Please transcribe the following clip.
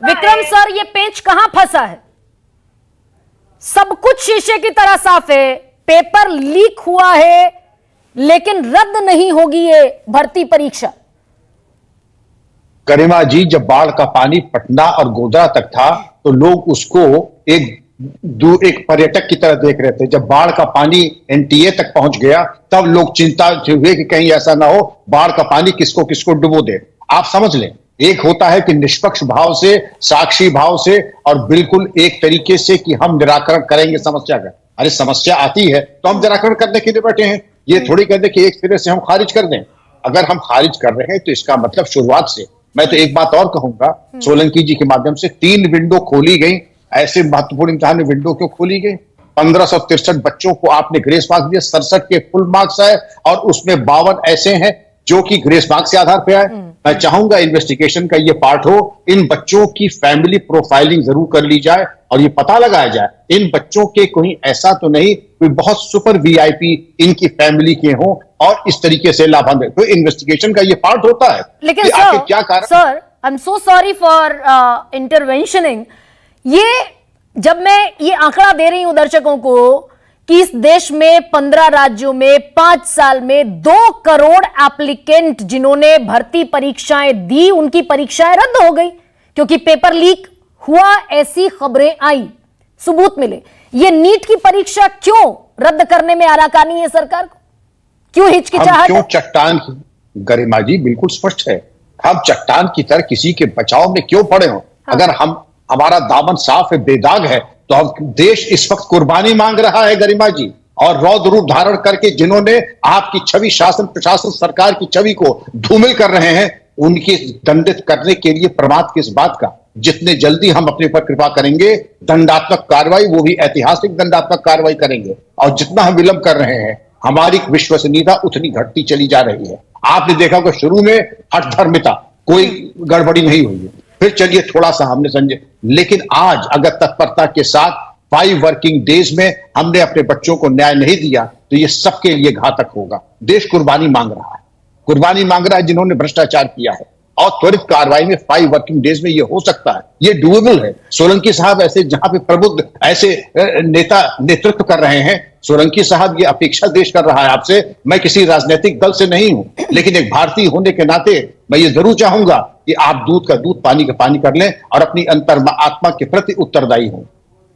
Vikram sir, ये पेंच कहां फंसा है? सब कुछ शीशे की तरह साफ है, पेपर लीक हुआ है, लेकिन रद्द नहीं होगी ये भर्ती परीक्षा। गरिमा जी, जब बाढ़ का पानी पटना और गोधरा तक था तो लोग उसको एक पर्यटक की तरह देख रहे थे। जब बाढ़ का पानी एनटीए तक पहुंच गया तब लोग चिंता हुए कि कहीं ऐसा ना हो बाढ़ का पानी किसको किसको डुबो दे। आप समझ लें, एक होता है कि निष्पक्ष भाव से, साक्षी भाव से, और बिल्कुल एक तरीके से कि हम निराकरण करेंगे समस्या का। अरे समस्या आती है तो हम निराकरण करने के लिए बैठे हैं। ये थोड़ी कहते कि एक सिरे से हम खारिज कर दें। अगर हम खारिज कर रहे हैं तो इसका मतलब शुरुआत से, मैं तो एक बात और कहूंगा, सोलंकी जी के माध्यम से 3 विंडो खोली गई। ऐसे महत्वपूर्ण इम्तिहान में विंडो क्यों खोली गई? 1563 बच्चों को आपने ग्रेस मार्क्स दिए, 67 के फुल मार्क्स आए और उसमें 52 ऐसे हैं जो कि ग्रेस मार्क्स के आधार पर आए। मैं चाहूंगा इन्वेस्टिगेशन का ये पार्ट हो, इन बच्चों की फैमिली प्रोफाइलिंग जरूर कर ली जाए और ये पता लगाया जाए इन बच्चों के कोई ऐसा तो नहीं कोई बहुत सुपर वीआईपी इनकी फैमिली के हों और इस तरीके से लाभान्वित। तो इन्वेस्टिगेशन का ये पार्ट होता है। लेकिन सर, क्या कारण? Sir, I am so sorry for interventioning. ये जब मैं ये आंकड़ा दे रही हूं दर्शकों को कि इस देश में 15 राज्यों में 5 साल में 2 करोड़ एप्लीकेंट जिन्होंने भर्ती परीक्षाएं दी, उनकी परीक्षाएं रद्द हो गई क्योंकि पेपर लीक हुआ, ऐसी खबरें आई, सबूत मिले। ये नीट की परीक्षा क्यों रद्द करने में आनाकानी है सरकार को? क्यों हिचकिचाहट? क्यों चट्टान? गरिमा जी बिल्कुल स्पष्ट है, हम चट्टान की तरह किसी के बचाव में क्यों पड़े हो? हाँ। अगर हमारा दामन साफ है, बेदाग है, तो अब देश इस वक्त कुर्बानी मांग रहा है गरिमा जी। और रौद्र रूप धारण करके जिन्होंने आपकी छवि, शासन प्रशासन सरकार की छवि को धूमिल कर रहे हैं, उनकी दंडित करने के लिए प्रमाद किस बात का? जितने जल्दी हम अपने ऊपर कृपा करेंगे दंडात्मक कार्रवाई, वो भी ऐतिहासिक दंडात्मक कार्रवाई करेंगे। और जितना हम विलंब कर रहे हैं हमारी विश्वसनीयता उतनी घटती चली जा रही है। आपने देखा कि शुरू में हठधर्मिता, कोई गड़बड़ी नहीं हुई, फिर चलिए थोड़ा सा हमने समझे, लेकिन आज अगर तत्परता के साथ 5 वर्किंग डेज में हमने अपने बच्चों को न्याय नहीं दिया तो ये सबके लिए घातक होगा। देश कुर्बानी मांग रहा है, कुर्बानी मांग रहा है जिन्होंने भ्रष्टाचार किया है, और त्वरित कार्रवाई में 5 वर्किंग डेज में ये हो सकता है, ये डूएबल है। सोलंकी साहब ऐसे जहां पे प्रबुद्ध ऐसे नेता नेतृत्व कर रहे हैं, सोलंकी साहब ये अपेक्षा देश कर रहा है आपसे। मैं किसी राजनीतिक दल से नहीं हूं, लेकिन एक भारतीय होने के नाते मैं ये जरूर चाहूंगा कि आप दूध का दूध, पानी का पानी कर लें और अपनी अंतर्आत्मा के प्रति उत्तरदायी हों।